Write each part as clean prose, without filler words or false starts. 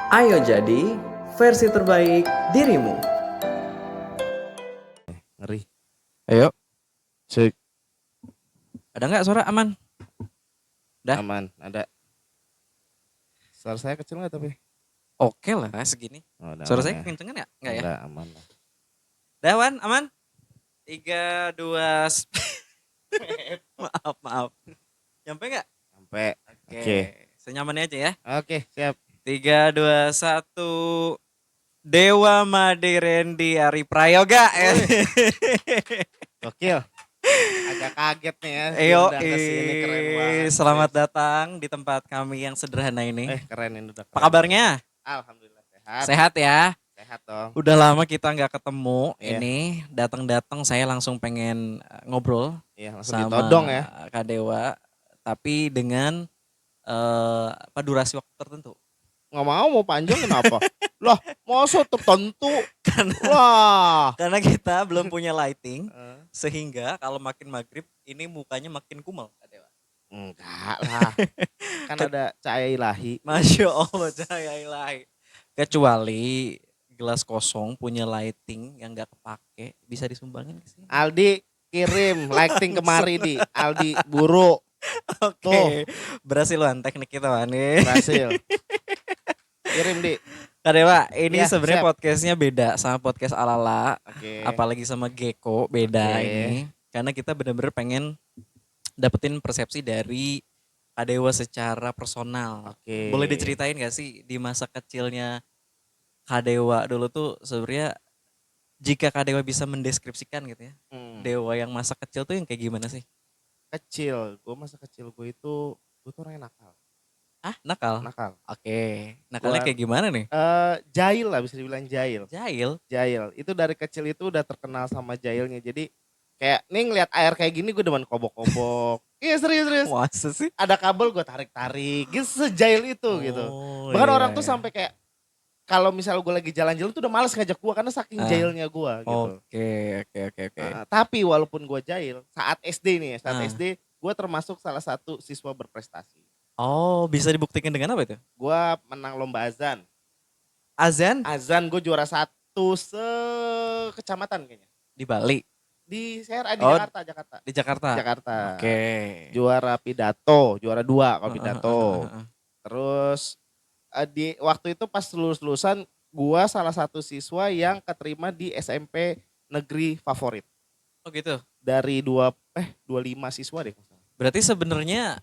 Ayo jadi versi terbaik dirimu. Ngeri. Ayo, Cek. ada nggak suara aman? Dah. Aman, ada. Suara saya kecil nggak tapi? Oke lah segini. Oh, udah Suara aman saya ya. kencengan ya? Nggak ya? Enggak, aman lah. Dawan, aman? 3, 2, maaf. Nyampe nggak? Sampai. Oke. Oke. Senyamannya aja ya. Oke, siap. 3, 2, 1. Dewa Madirendi Ari Prayoga. Gokil. Agak kaget nih ya. Ayo, diundang ke sini, keren banget. selamat datang di tempat kami yang sederhana ini. Keren ini udah keren. Apa kabarnya? Alhamdulillah sehat. Sehat ya? Sehat dong. Udah lama kita nggak ketemu. Iya. Ini datang saya langsung pengen ngobrol Iya, langsung sama ditodong ya. Kak Dewa, tapi dengan durasi waktu tertentu. Nggak mau panjang kenapa? Lah, masa tertentu? Karena Wah. karena kita belum punya lighting, Eh, sehingga kalau makin maghrib ini mukanya makin kumal Kak Dewa. Enggak lah. Kan ada cahaya ilahi. Masya Allah, cahaya ilahi. Kecuali gelas kosong punya lighting yang nggak kepake, bisa disumbangin ke sini. Aldi kirim lighting kemari di Aldi buru. Oke, berhasil Wan teknik kita Wan nih. Berhasil. Kirim di. Kak Dewa, ini Ya, sebenarnya siap. podcastnya beda sama podcast Alala, Oke. apalagi sama Gecko beda Oke. ini, karena kita benar-benar pengen dapetin persepsi dari Kak Dewa secara personal. Oke. Boleh diceritain gak sih di masa kecilnya Kak Dewa dulu tuh sebenarnya jika Kak Dewa bisa mendeskripsikan gitu ya, Dewa yang masa kecil tuh yang kayak gimana sih? Kecil, masa kecil gue tuh orangnya nakal. Ah, nakal? Nakal. Oke, nakalnya Gua- kayak gimana nih? Jahil lah, bisa dibilang jahil. Jahil? Jahil. Itu dari kecil itu udah terkenal sama jahilnya. Jadi kayak nih ngeliat air kayak gini gue demen kobok-kobok. Iya serius. Masa sih? Ada kabel gue tarik-tarik. Gitu sejahil itu gitu. Oh, Bahkan iya, orang tuh iya. sampai kayak kalau misalnya gue lagi jalan-jalan tuh udah males ngajak gue karena saking jahilnya gue gitu. Oke. Tapi walaupun gue jahil, saat SD nih ya, saat Ah. SD gue termasuk salah satu siswa berprestasi. Oh, bisa dibuktikan dengan apa itu? Gue menang lomba azan. Azan Azan gue juara 1 se-kecamatan kayaknya. di Bali, Di Oh. Jakarta. di Jakarta. Jakarta. Oke. Juara pidato, juara 2 kalau pidato. Heeh. Terus di waktu itu pas lulusan gue salah satu siswa yang keterima di SMP negeri favorit. Oh gitu. Dari 25 siswa deh. Berarti sebenarnya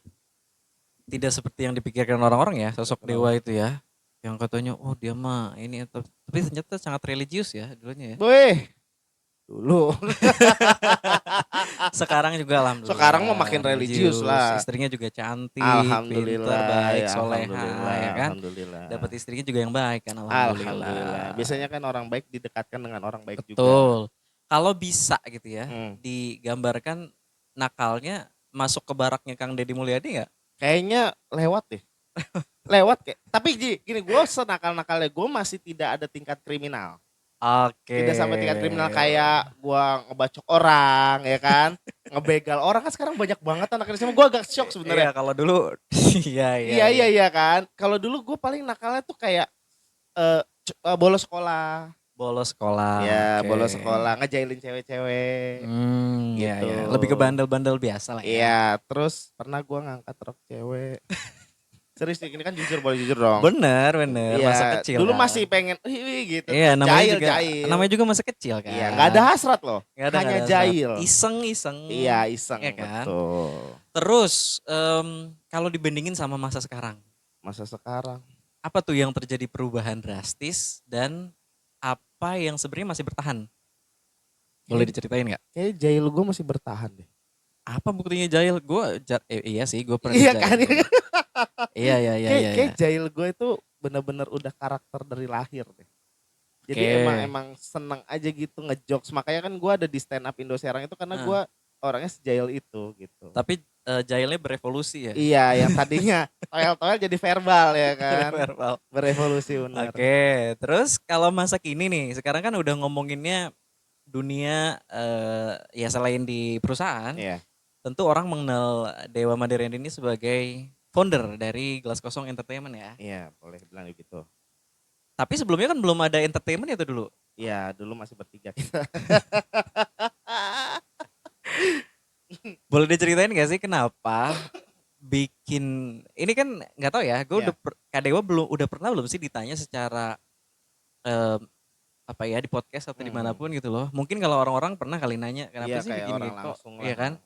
tidak seperti yang dipikirkan orang-orang ya, sosok Kenapa? dewa itu ya. Yang katanya, oh dia mah ini, tapi ternyata sangat religius ya dulunya ya. Weh, dulu. Sekarang juga alhamdulillah. Sekarang mah makin religius lah. Istrinya juga cantik, Alhamdulillah, pintar, baik, ya, soleha alhamdulillah, ya kan. alhamdulillah. Dapat istrinya juga yang baik kan, Alhamdulillah. Biasanya kan orang baik didekatkan dengan orang baik juga. Betul. Kalau bisa gitu ya, Hmm. digambarkan nakalnya masuk ke baraknya Kang Deddy Mulyadi nggak? Kayaknya lewat deh. Lewat kayak. Tapi gini, gue senakal-nakalnya gue masih tidak ada tingkat kriminal. Oke. Tidak sampai tingkat kriminal kayak gue ngebacok orang ya kan. Ngebegal orang kan sekarang banyak banget anak SMA. Gue agak shock Iya, sebenarnya. kalau dulu iya. Iya kan. Kalau dulu gue paling nakalnya tuh kayak bolos sekolah. Bolos sekolah. Ya oke. bolos sekolah, ngejailin cewek-cewek. Iya, Gitu. iya. Lebih ke bandel-bandel biasa lah ya. Iya, terus pernah gue ngangkat rok cewek. Serius nih, ini kan jujur, boleh jujur dong. Bener, Iya, masa kecil dulu kan. masih pengen, wih gitu. Iya, Jahil. namanya juga masa kecil kan. Iya, nggak ada hasrat loh. Nggak ada hanya hasrat. jahil. Iseng. Iya, iseng. Iya kan? Betul. Terus kalau dibandingin sama masa sekarang, Masa sekarang. apa tuh yang terjadi perubahan drastis dan apa yang sebenarnya masih bertahan? Boleh diceritain nggak? Kayaknya jahil gue masih bertahan deh. Apa buktinya jahil? Iya sih, gue pernah Iya jahil. kan? Iya. Kayak jahil gue itu bener-bener udah karakter dari lahir deh. Jadi Oke. emang seneng aja gitu ngejokes. Makanya kan gue ada di stand up Indo Serang itu karena Nah. gue orangnya sejahil itu gitu. Tapi jahilnya berevolusi ya. Iya, yang tadinya toel-toel jadi verbal ya kan. Verbal. Berevolusi benar. Oke, terus kalau masa kini nih, sekarang kan udah ngomonginnya dunia ya selain di perusahaan, Iya. tentu orang mengenal Dewa Madirendi ini sebagai founder dari Gelas Kosong Entertainment ya. Iya, boleh bilang gitu. Tapi sebelumnya kan belum ada entertainment itu dulu. Iya, dulu masih bertiga kita. Boleh diceritain gak sih kenapa bikin ini kan nggak tahu ya, gue Iya. Kak Dewa udah pernah belum sih ditanya secara em, apa ya di podcast atau dimanapun gitu loh. Mungkin kalau orang-orang pernah kali nanya kenapa Iya, sih kayak bikin orang Gecko, langsung iya kan? lah.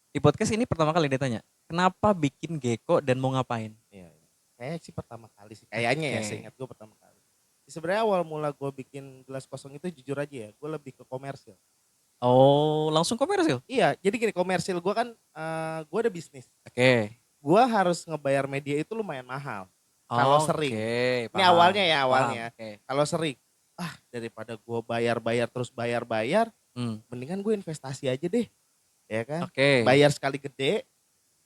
Di podcast ini pertama kali ditanya, kenapa bikin Gecko dan mau ngapain? Iya, iya. Kayaknya sih pertama kali sih. Kayaknya ya, Oke. seingat gue pertama kali. Sebenarnya awal mula gue bikin gelas kosong itu jujur aja ya, gue lebih ke komersil. Oh, langsung komersil. Iya, jadi gini, komersil gue kan, gue ada bisnis. Oke. Gue harus ngebayar media itu lumayan mahal. Kalau sering. Oke, Ini paham. awalnya ya, Paham, awalnya. oke. Kalau sering, daripada gue bayar-bayar terus bayar-bayar, Hmm, mendingan gue investasi aja deh, ya kan? Oke. Bayar sekali gede,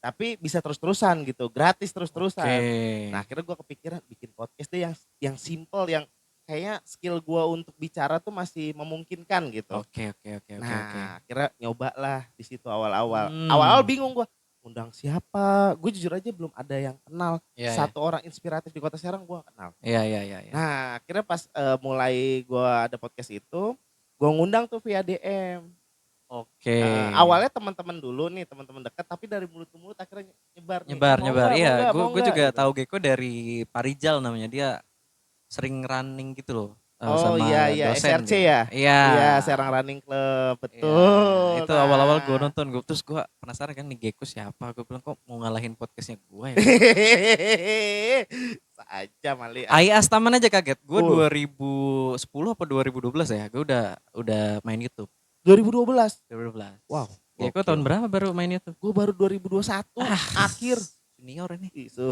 tapi bisa terus-terusan gitu, gratis terus-terusan. Oke. Nah, akhirnya gue kepikiran bikin podcast deh yang simple, yang kayaknya skill gue untuk bicara tuh masih memungkinkan gitu. Oke, oke, oke, oke, oke. Nah, akhirnya nyoba lah di situ awal-awal. Hmm. Awal-awal bingung gue, undang siapa? Gue jujur aja belum ada yang kenal. Iya, iya. Satu orang inspiratif di Kota Serang gue kenal. Iya, iya, iya, iya. Nah, akhirnya pas mulai gue ada podcast itu, gue ngundang tuh via DM. Oke. Awalnya teman-teman dulu nih, teman-teman dekat, tapi dari mulut ke mulut akhirnya nyebar nih. Nyebar, Mau nyebar. nggak, Iya, mau nggak, gue mau gue nggak, juga gitu. tahu Gecko dari Parijal namanya. Dia sering running gitu loh. Oh Sama iya, iya, dosen SRC dia. ya? Iya. Iya, Serang Running Club, Iya. betul. Itu awal-awal gue nonton, terus gue penasaran kan nih Gecko siapa. Gue bilang kok mau ngalahin podcastnya gue ya. Saja Mali. Ai Astaman aja kaget. Gue Full. 2010 apa 2012 ya. Gue udah main YouTube. 2012. 2012. Wow. Gecko tahun berapa baru main YouTube? Gue baru 2021 akhir. Junior ini. Isu.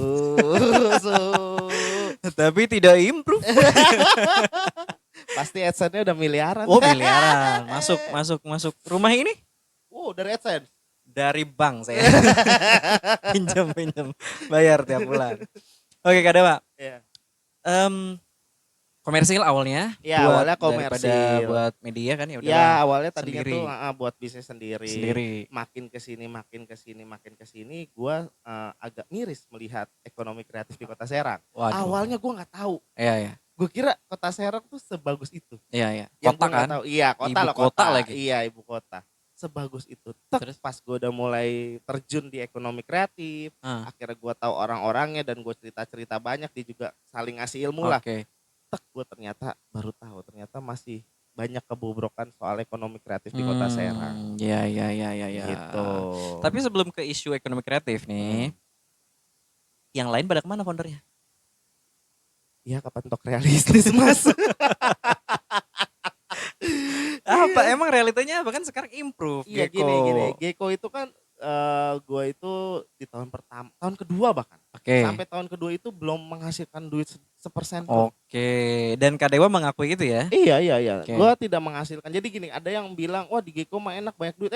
Tapi tidak improve. Pasti AdSense-nya udah miliaran. Oh miliaran. Masuk. Rumah ini Dari AdSense. dari bank saya. pinjam. Bayar tiap bulan. Oke Kak Dewa. Iya. Komersil awalnya. Iya, awalnya daripada komersil. buat media kan ya udah. Ya awalnya tadinya sendiri. tuh buat bisnis sendiri. Makin kesini, gue agak miris melihat ekonomi kreatif di Kota Serang. Waduh. Awalnya gue nggak tahu. Iya. Gue kira Kota Serang tuh sebagus itu. Iya. Yang Kota gua nggak kan. tahu. Iya, kota Ibu lah, kota lagi. Iya, ibu kota. Sebagus itu. Terus? Pas gue udah mulai terjun di ekonomi kreatif, akhirnya gue tahu orang-orangnya dan gue cerita-cerita banyak, dia juga saling ngasih ilmu lah. Oke. Gue ternyata baru tahu ternyata masih banyak kebobrokan soal ekonomi kreatif di Kota Serang. Iya. Gitu. Tapi sebelum ke isu ekonomi kreatif nih, yang lain pada kemana foundernya? Iya, kapan tok realistis Mas? Apa emang realitanya apa kan sekarang improve Iya, Gecko. gini. Gecko itu kan gue itu di tahun kedua bahkan. Oke. Sampai tahun kedua itu belum menghasilkan duit sepersen pun. Oke. Dan Kak Dewa mengakui itu ya? Iya. Oke. Gue tidak menghasilkan. Jadi gini, ada yang bilang, wah di Gecko mah enak banyak duit.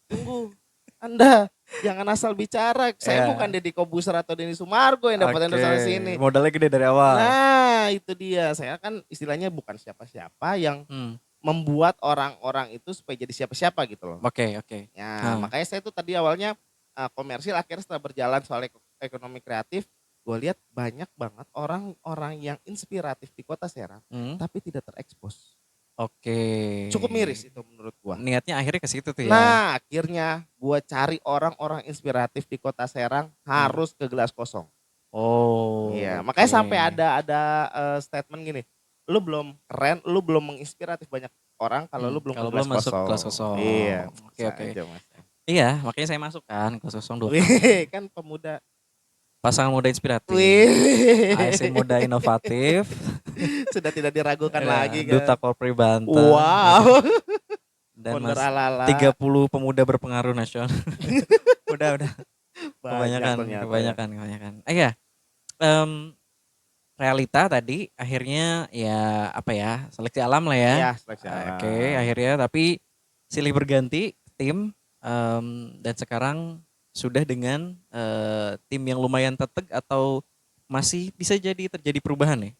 Tunggu. Anda jangan asal bicara. Saya bukan Deddy Kobuser atau Denny Sumargo yang dapat endorse sini. Modalnya gede dari awal. Nah, itu dia. Saya kan istilahnya bukan siapa-siapa yang membuat orang-orang itu supaya jadi siapa-siapa gitu loh. Oke. Ya, makanya saya tuh tadi awalnya komersil, akhirnya setelah berjalan soal ekonomi kreatif, gue lihat banyak banget orang-orang yang inspiratif di Kota Serang, tapi tidak terekspos. Oke. Cukup miris itu menurut gue. Niatnya akhirnya ke situ tuh ya. Nah, akhirnya gue cari orang-orang inspiratif di Kota Serang harus ke Gelas Kosong. Oh. Iya, makanya sampai ada statement gini. Lu belum keren, lu belum menginspiratif banyak orang kalau lu belum ke Gelas masuk Kosong. Gelas Kosong. Iya. Oke. Aja, Mas. Iya, makanya saya masuk kan Gelas Kosong 2 tahun. Wih, kan pemuda. Pasangan muda inspiratif. Wih. ASN muda inovatif. Sudah tidak diragukan Ya, lagi kan. Duta Korpri Banten. Wow. Dan Founder Mas, ala-ala. 30 pemuda berpengaruh nasional. udah. Banyak Kebanyakan. Iya. Realita tadi akhirnya ya apa ya, seleksi alam lah ya. Iya, seleksi alam. Oke, akhirnya tapi silih berganti tim dan sekarang sudah dengan tim yang lumayan teteg atau masih bisa jadi terjadi perubahan nih?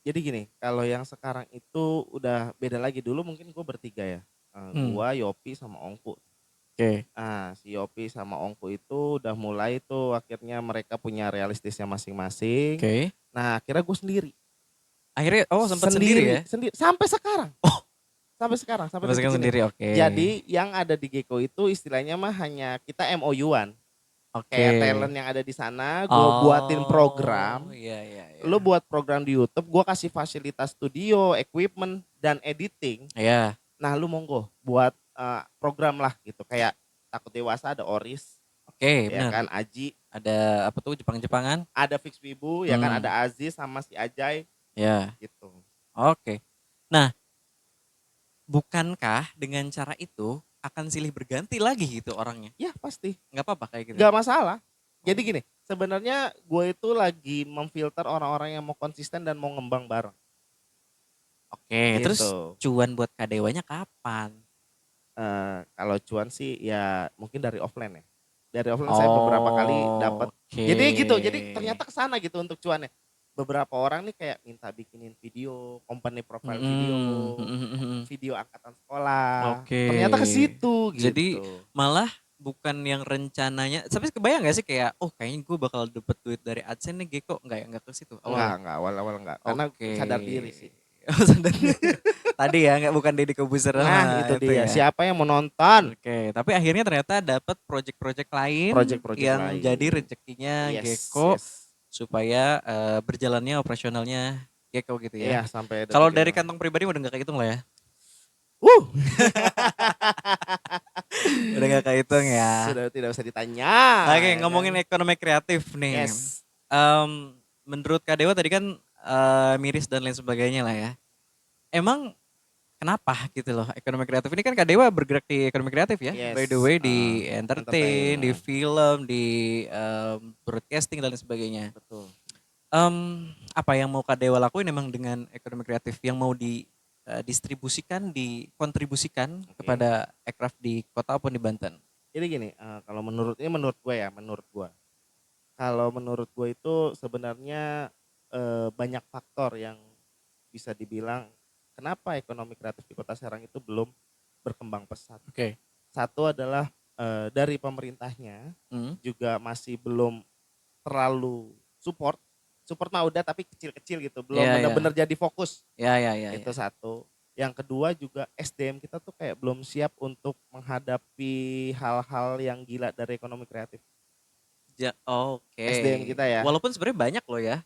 Jadi gini, kalau yang sekarang itu udah beda lagi. Dulu mungkin gue bertiga ya. Gua, Yopi sama Ongku. Oke. Si Yopi sama Ongku itu udah mulai tuh akhirnya mereka punya realistisnya masing-masing. Oke. Nah, akhirnya gue sendiri. Akhirnya sempat sendiri ya. Sendiri sampai sekarang. Oh, Sampai sekarang, sampai masukkan detik ini. sendiri, oke. Jadi yang ada di Gecko itu istilahnya mah hanya kita MOU-an. Oke. Kayak talent yang ada di sana, gue buatin program. Iya, iya, iya. Lu buat program di YouTube, gue kasih fasilitas studio, equipment, dan editing. Iya. Nah lu monggo buat program lah gitu. Kayak Takut Dewasa ada Oris, Oke, ya benar. kan, Aji. Ada apa tuh Jepang-Jepangan? Ada Fix Wibu, ya kan, Hmm. ada Aziz sama si Ajay Ya. gitu. Oke. Nah, bukankah dengan cara itu akan silih berganti lagi gitu orangnya? Ya pasti, Nggak apa-apa kayak gitu. nggak masalah. Jadi gini, sebenarnya gue itu lagi memfilter orang-orang yang mau konsisten dan mau ngembang bareng. Oke, terus Gitu. cuan buat kadewanya kapan? Kalau cuan sih ya mungkin dari offline ya. Dari offline saya beberapa kali dapat. Oke. Jadi gitu, jadi ternyata kesana gitu untuk cuannya. Beberapa orang nih kayak minta bikinin video, company profile video, video angkatan sekolah. Oke. Ternyata ke situ gitu. Jadi malah bukan yang rencananya, tapi kebayang gak sih kayak, kayaknya gue bakal dapet duit dari AdSense nih Gecko, enggak ke situ awalnya? enggak, awal-awal enggak. Karena sadar diri sih. Sadar diri. Tadi ya, nggak bukan Deddy Corbuzier. Nah itu dia, ya. siapa yang mau nonton? Oke, tapi akhirnya ternyata dapat project-project lain Project-project yang lain. jadi rezekinya Gecko supaya berjalannya operasionalnya Gecko gitu ya. Iya, sampai Kalau detik dari ini. kantong pribadi udah nggak kehitung lah ya. Udah nggak kehitung ya. Sudah tidak usah ditanya. Oke, ngomongin ekonomi kreatif nih. Yes. Menurut Kak Dewa tadi kan miris dan lain sebagainya lah ya. Emang kenapa gitu loh ekonomi kreatif ini, kan Kak Dewa bergerak di ekonomi kreatif ya. Yes. By the way di entertain, di Entertain. film, di broadcasting dan lain sebagainya. Betul. Apa yang mau Kak Dewa lakuin emang dengan ekonomi kreatif yang mau didistribusikan, dikontribusikan kepada aircraft di kota maupun di Banten? Jadi gini, kalau menurut gue ya, kalau menurut gue itu sebenarnya banyak faktor yang bisa dibilang kenapa ekonomi kreatif di Kota Serang itu belum berkembang pesat. Oke. Satu adalah dari pemerintahnya juga masih belum terlalu support. Support mah udah tapi kecil-kecil gitu, belum benar-benar jadi fokus. Ya. Itu satu. Yang kedua juga SDM kita tuh kayak belum siap untuk menghadapi hal-hal yang gila dari ekonomi kreatif. Oke. SDM kita ya. Walaupun sebenarnya banyak loh ya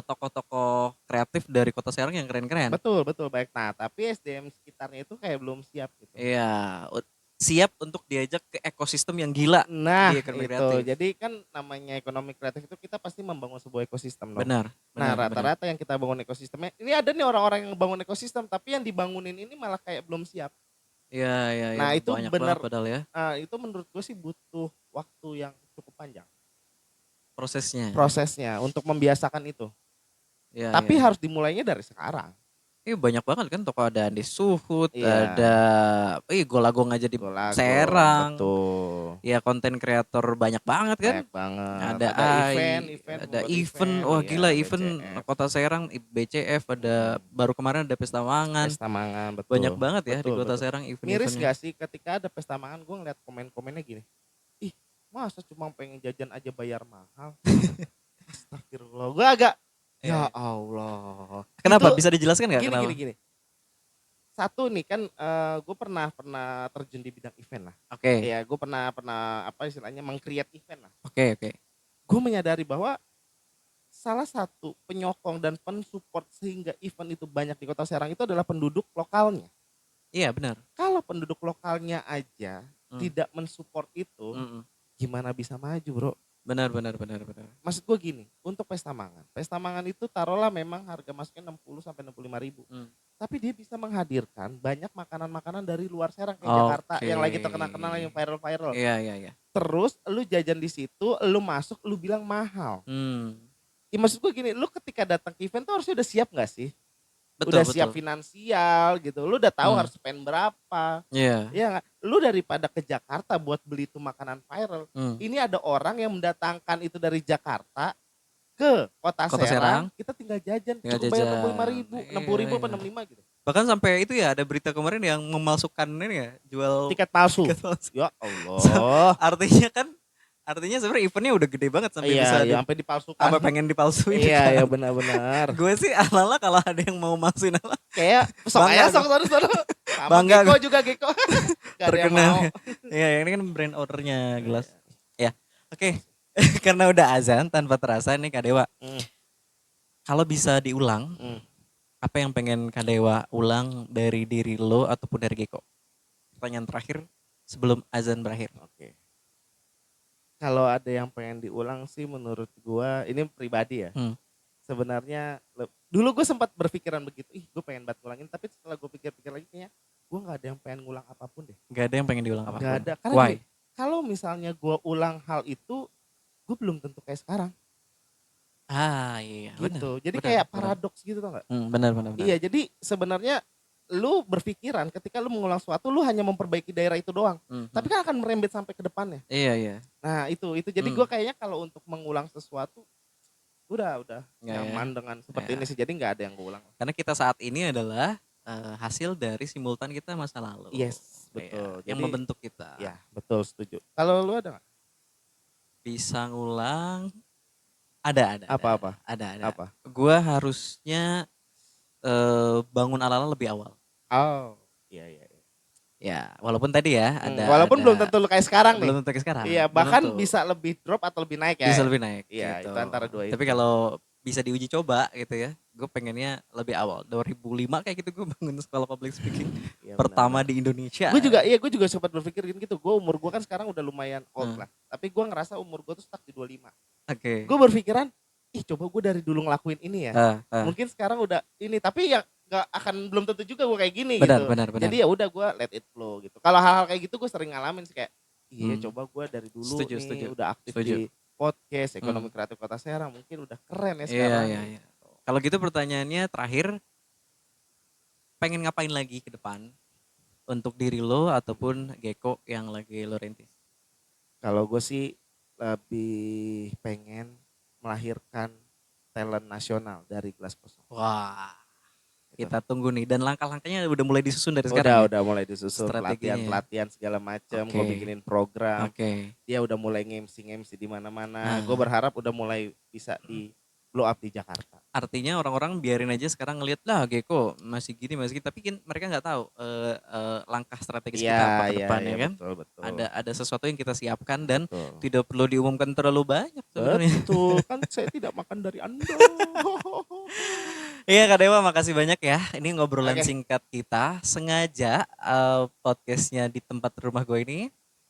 tokoh-tokoh kreatif dari Kota Serang yang keren-keren. Betul baik. Nah tapi SDM sekitarnya itu kayak belum siap gitu. Iya, siap untuk diajak ke ekosistem yang gila. Nah di ekonomi itu, kreatif. jadi kan namanya ekonomi kreatif itu kita pasti membangun sebuah ekosistem dong. Benar. Nah rata-rata yang kita bangun ekosistemnya, ini ada nih orang-orang yang bangun ekosistem tapi yang dibangunin ini malah kayak belum siap. Iya. Nah itu banyak benar, banget padahal ya itu menurut gue sih butuh waktu yang cukup panjang. Prosesnya untuk membiasakan itu. Ya, Tapi harus dimulainya dari sekarang. Banyak banget kan tokoh, ada Andi Suhut, Iya. ada Golago nggak jadi Golago, Serang. betul. Ya konten kreator banyak banget kan. Banyak banget. Ada event, ada membuat event. Wah iya, gila event BCF. Kota Serang, BCF, ada baru kemarin ada Pesta Mangan. Pesta Mangan, betul. Banyak banget ya di Betul, Kota betul. Serang event. Miris gak sih ketika ada Pesta Mangan gue ngeliat komen-komennya gini, ih masa cuma pengen jajan aja bayar mahal. Astagfirullah, gue agak ya Allah. Kenapa? Itu Bisa dijelaskan nggak kenapa? Gini. Satu nih kan gue pernah terjun di bidang event lah. Oke. Ya gue pernah apa istilahnya meng-create event lah. Oke. Gue menyadari bahwa salah satu penyokong dan pensupport sehingga event itu banyak di Kota Serang itu adalah penduduk lokalnya. Iya benar. Kalau penduduk lokalnya aja tidak mensupport itu, gimana bisa maju bro? Benar. Maksud gue gini, untuk Pesta Mangan itu taruhlah memang harga masuknya 60-65 ribu. Tapi dia bisa menghadirkan banyak makanan-makanan dari luar Serang kayak Jakarta yang lagi terkenal-kenal, yang viral-viral. Iya. Terus lu jajan di situ, lu masuk, lu bilang mahal. Ya, maksud gue gini, lu ketika datang ke event tuh harusnya udah siap gak sih? Udah siap finansial gitu, lu udah tahu harus spend berapa. Iya. Ya nggak? Lu daripada ke Jakarta buat beli itu makanan viral, ini ada orang yang mendatangkan itu dari Jakarta ke Kota Serang, kita tinggal jajan, cukup bayar 65 ribu, 65 gitu. Bahkan sampai itu ya ada berita kemarin yang memalsukan ini ya, jual Tiket palsu. tiket palsu. Ya Allah. Artinya kan Artinya sebenarnya eventnya udah gede banget sampai Iya, bisa iya sampai dipalsukan. sampai pengen dipalsuin Iya, kan. ya benar-benar. Gue sih ala-ala kalau ada yang mau masukin ala Kayak sok Bangga aja gua. sok sono. Sama Bangga Geko gua. juga Geko. Gak ada yang Terkenal. mau. Iya, ini kan brand ownernya gelas. Iya. Ya. Oke. Karena udah azan tanpa terasa nih Kak Dewa. Hmm, Kalau bisa diulang, hmm. apa yang pengen Kak Dewa ulang dari diri lo ataupun dari Geko? Pertanyaan terakhir sebelum azan berakhir. Oke. Kalau ada yang pengen diulang sih menurut gua ini pribadi ya. Hmm. Sebenarnya dulu gue sempat berpikiran begitu, gue pengen banget ngulangin, tapi setelah gue pikir-pikir lagi kayaknya gue nggak ada yang pengen ngulang apapun deh. Gak ada yang pengen diulang apapun. Nggak ada. Karena Why? gini, kalau misalnya gue ulang hal itu, gue belum tentu kayak sekarang Iya. gitu. Jadi benar, kayak benar. paradoks gitu tau nggak? Benar. Iya, jadi sebenarnya lu berpikiran ketika lu mengulang suatu, lu hanya memperbaiki daerah itu doang. Tapi kan akan merembet sampai ke depannya. Iya. Nah itu. Jadi gue kayaknya kalau untuk mengulang sesuatu, udah Ya, nyaman dengan seperti Ya. ini sih. Jadi nggak ada yang gue ulang. Karena kita saat ini adalah hasil dari simultan kita masa lalu. Yes, Iya, betul. yang Jadi, membentuk kita. ya betul, setuju. Kalau lu ada nggak? Bisa ngulang. Ada. Apa-apa? Ada. Apa? Gua harusnya bangun ala-ala lebih awal. Oh, iya. Ya, walaupun tadi ya ada. Walaupun ada- belum tentu lu kayak sekarang nih. belum tentu kayak sekarang. Iya, belum bahkan tentu. bisa lebih drop atau lebih naik ya. Bisa lebih naik. Iya, gitu. itu antara dua itu. Tapi kalau bisa diuji coba gitu ya, gue pengennya lebih awal. 2005 kayak gitu gue bangun sekolah public speaking Iya, pertama benar. di Indonesia. Gue juga sempat berpikir gitu. Umur gue kan sekarang udah lumayan old Hmm. lah. Tapi gue ngerasa umur gue tuh stuck di 25. Oke. Gue berpikiran, coba gue dari dulu ngelakuin ini ya. Mungkin sekarang udah ini, tapi ya nggak akan belum tentu juga gue kayak gini Benar. gitu. Jadi ya udah gue let it flow gitu. Kalau hal-hal kayak gitu gue sering ngalamin sih kayak, coba gue dari dulu Setuju. udah aktif Setuju. di podcast Ekonomi Kreatif Kota Serang, mungkin udah keren ya sekarang. Iya. Kalau gitu pertanyaannya terakhir, pengen ngapain lagi ke depan untuk diri lo ataupun Geko yang lagi lo rintis? Kalau gue sih lebih pengen melahirkan talent nasional dari kelas kosong. Wah, Gitu. kita tunggu nih, dan langkah-langkahnya udah mulai disusun dari sekarang. Udah mulai disusun Strateginya. pelatihan segala macam. Oke. Gue bikinin program. Oke. Dia udah mulai ngemsi di mana-mana. Ah. Gue berharap udah mulai bisa di blow up di Jakarta. Artinya orang-orang biarin aja sekarang ngelihat lah Geko masih gini, tapi kan mereka nggak tahu langkah strategis kita apa ke depannya kan. Betul. Ada sesuatu yang kita siapkan dan Betul. tidak perlu diumumkan terlalu banyak sebenarnya. Betul, kan saya tidak makan dari Anda. Iya Kak Dewa, makasih banyak ya. Ini ngobrolan Oke. singkat kita. Sengaja podcastnya di tempat rumah gue ini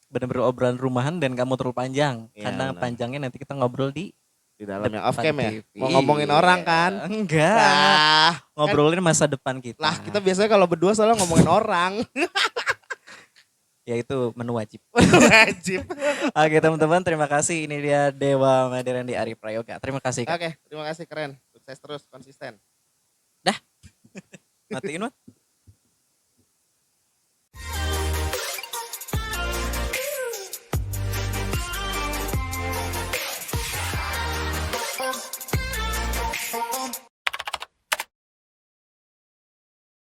benar-benar obrolan rumahan dan gak mau terlalu panjang. Iya, Karena benar. panjangnya nanti kita ngobrol di Di dalam yang off depan cam ya. TV. Mau ngomongin orang kan? Enggak. Lah, Ngobrolin masa depan kita. kita biasanya kalau berdua selalu ngomongin orang. Yaitu menu wajib. Wajib. Oke teman-teman, terima kasih. Ini dia Dewa Madirandi Ari Prayoga. Terima kasih Kak. Oke, terima kasih, keren. Sukses terus, konsisten. Matiin Mat.